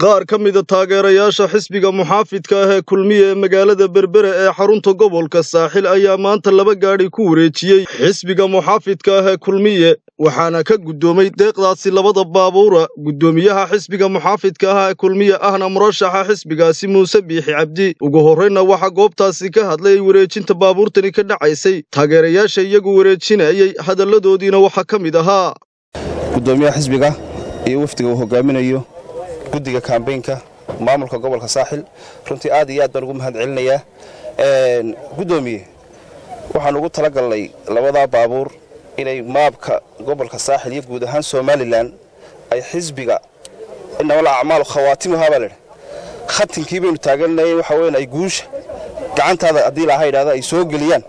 qaar ka mid ah taageerayaasha xisbiga muxaafidka ah ee kulmiye ee magaalada Berbera ee xarunta gobolka Saaxil ayaa maanta laba gaari ku wareejiyay xisbiga muxaafidka ah ee kulmiye waxaana ka gudoomay deeqdaasi labada baabuura gudoomiyaha xisbiga muxaafidka ah ee kulmiye ahna murashaxa xisbigaasi Muuse Biixi Cabdi ugu horreynna waxa goobtaasi ka hadlay wareejinta baabuurtani ka dhacaysay taageerayaasha iyagu wareejinayay hadalladoodiina waxa ka mid ahaa gudoomiyaha xisbiga iyo wafdiga uu hogaaminayo guddiga kaambeynka maamulka gobolka Saaxil runtii aad iyo aad baan ugu mahadcelinayaa gudoomiye waxaan ugu talagalnay labada baabuur inay maabka gobolka Saaxil iyo guud ahaan Somaliland ay xisbiga inna wala acmaal khawaatimaha baa leeyahay khatinkii baynu taaganay waxa weyn ay guusha gacantaada hadii la hayraado ay soo galiyaan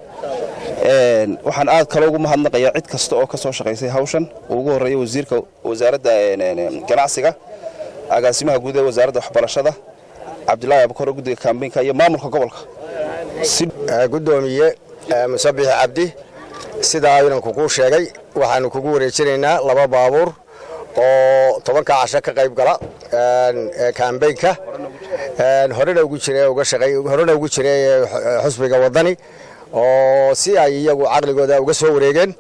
waxaan aad kale ugu mahadnaqayaa cid kasta oo ka soo shaqeysay hawshan ugu horeeyay wasiirka wasaaradda ganacsiga agaasimaha guud ee wasaaradda waxbarashada Cabdullaahi Abukar guddiga kaambeynka iyo maamulka gobolka gudoomiye Muuse Biixi Cabdi sida aynan kugu sheegay waxaanu kugu wareejinaynaa laba baabuur oo 10 casho ka qayb gala kaambeynka horena ugu jiray xisbiga wadani oo si ay iyagu aqligooda uga soo wareegeen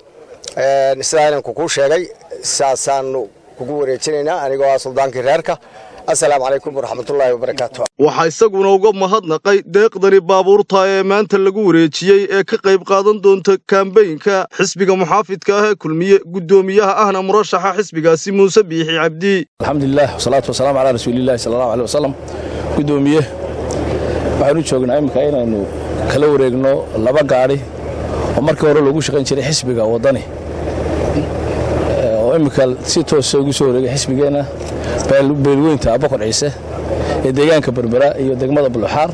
sida aynan kugu sheegay saasaanu kugu wareejinaynaa anigoo suldaanka reerka assalaamu calaykum waraxmatullaahi wabarakaatuh waxa isaguna uga mahadnaqay deeqdani baabuurta ee maanta lagu wareejiyay ee ka qayb qaadan doonta kaambeynka xisbiga muxaafidka ah ee kulmiye gudoomiyaha ahna murashaxa xisbigaasi Muuse Biixi Cabdi alxamdulillah wasalaatu wasalaamu calaa rasuulillaah sallallahu alayhi wasallam gudoomiye waxaanu joognaa imika inaanu kala wareegno laba gaari oo markii hore lagu shaqayn jiray xisbiga wadani oo imika si toos ah ugu soo wareegay xisbigeena beelweynta Abukar Ciise ee deegaanka Berbera iyo degmada Buluxaar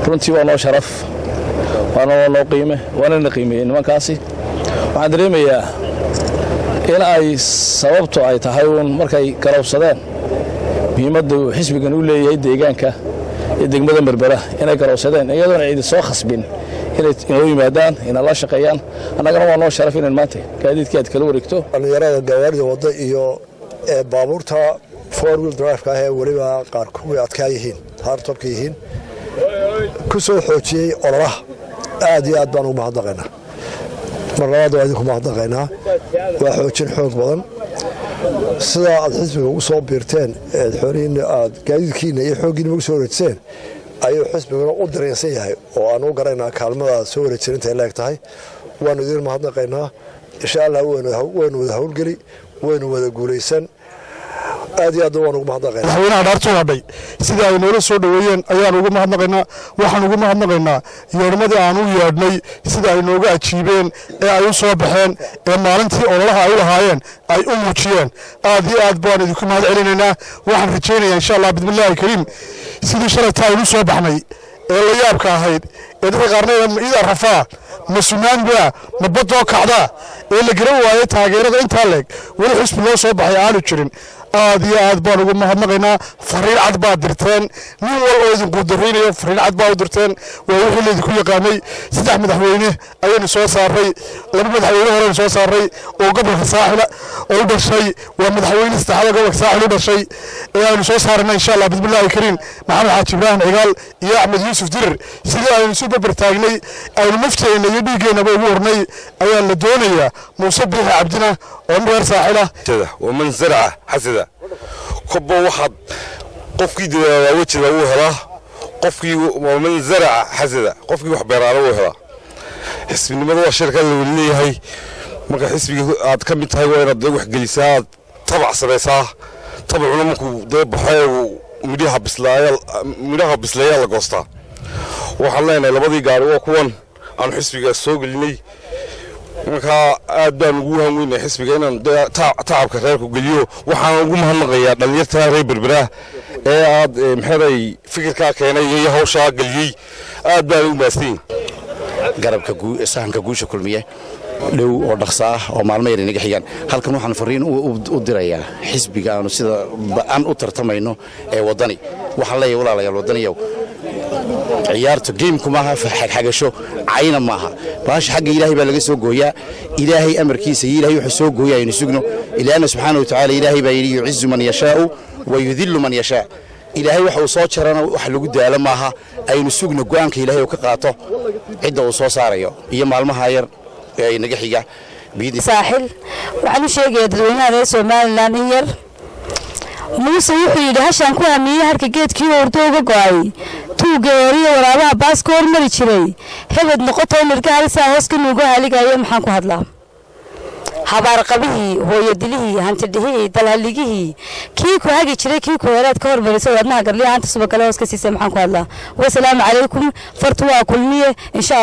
runtii waa noo sharaf waana noo qiime waana qiimeeyay nimankaasi waxaan dareemayaa in ay sababtu ay tahay markay garowsadeen muhiimadda xisbigan uu leeyahay deegaanka ee degmada Berbera inay garowsadeen iyadoo ay soo khasbin inay yimaadaan in la shaqeeyaan annagana waa noo sharaf in maanta gaadiidka aad kala wareegto dhalinyarada gawaarida wada iyo baabuurta four wheel drive ka waliba qaar kuwa adkaa yihiin hardtopka yihiin ku soo xoojiyay ololaha aad iyo aad baan ugu mahadnaqaynaa marlabaad waa idinku mahadnaqaynaa waa xoojin xoog badan sida aad xisbiga ugu soo biirteen xoolihiina aad gaadiidkiina iyo xooggiina ugu soo wareejiseen ayuu xisbiguna u dareensan yahay oo aan u garaynaa kaalmada soo wareejinta ay leeg tahay waanu idin mahadnaqaynaa insha Allah waynu wada hawlgeli waynu wada guulaysan aad iyo aad waan ugu mahadnaqaynaa madaxweynaha dhaartoo hadhay sida ay noola soo dhaweeyeen ayaan ugu mahadnaqaynaa waxaan ugu mahadnaqaynaa yeedhmadii aan u yeedhnay sida ay nooga ajiibeen ee ay u soo baxeen ee maalintii ololaha ay u lahaayeen ay u muujiyeen aad iyo aad baan idinku mahad celinaynaa waxaan rajaynayaa insha Allah bismillaahi kariim sidii shalayta aynu soo baxnay ee la yaabka ahayd ee dadka qaarnayda ida rafaa masuumaanba nabadoo kacda ee la garan waayay taageerada inta leeg wali xisbi loo soo baxay aanu jirin aad iyo aad baan ugu mahadnaqaynaa fariin cad baa dirteen nin wal oo idin guudareynayo fariin cad baa u dirteen waa wixii leedku yaqaanay saddex madaxweyne ayaynu soo saaray laba madaxweyne hore soo saaray oo gobolka Saaxil oo dhashay waa madaxweyne saddexda gobolka Saaxil dhashay ee aynu soo saarnay insha Allah bismillaahi kariim maxamed xaaji ibraahim cigaal iyo axmed yuusuf dirir sidii aynu soo bartaagnay aynu nafteena iyo dhiigeena ugu hornay ayaa la doonayaa Muuse Biixi Cabdina oo reer Saaxil ah ومن زرع حسدا كبو واحد قفكي دوا وجهه uu helaa qofkii ومن زرع حسدا qofkii wax beeraalo uu helaa xisbinimada waa shirkad uu leeyahay marka xisbiga aad ka mid tahay waa inaad wax gelisaa tabac samaysaa tabacuna markuu dee baxay midhaha bislaaya la goostaa waxaan leenahay labadii gaari waa kuwan aan xisbiga soo gelinay marka aad baan ugu hanweynay xisbiga inaan tacabka reerku geliyo waxaan ugu mahadnaqayaa dhalinyarta reer Berbera ee aad maxay fikirka keenay iyo hawsha galiyay aad baan ugu maastiin garabka sahanka guusha kulmiye dhow oo dhaqso ah oo maalmo yar inaga xigaan halkan waxaan fariin u dirayaa xisbiga aanu sida aan u tartamayno ee wadani waxaan leeyahay walaalayaal wadaniyow ciyaartu geemku maaha xagasho cayna maaha baasha xagga ilaahay baa laga soo gooyaa ilaahay amarkiisa ilaahay wuxuu soo gooyaa inuu sugno ilaahna subxaanahu wa ta'aala ilaahay baa yidhi yu'izzu man yashaa'u wa yudhillu man yashaa' ilaahay waxa uu soo jarana wax lagu daalo maaha aynu sugno go'aanka ilaahay uu ka qaato cidda uu soo saarayo iyo maalmaha yar ee naga xiga saaxil waxaan u sheegayaa dadweynaha reer Soomaaliland in yar muuse wuxuu yidhi hashaan ku aamiyay harka geedkii ordo uga go'ay tuugeeriyo waraabaha baaska hormari jiray hebed noqoto mirga halisa hoos ka nuugo haligayo maxaan ku hadlaa habaar qabihii hooyadilihii hantidhihii dalhaligihii kii ku hagi jiray kii ku heeraad ka hormarisay wadnaha garliya hanta suba kale hoos ka siisay maxaan ku hadlaa wassalaamu calaykum fartu waa kulmiye insha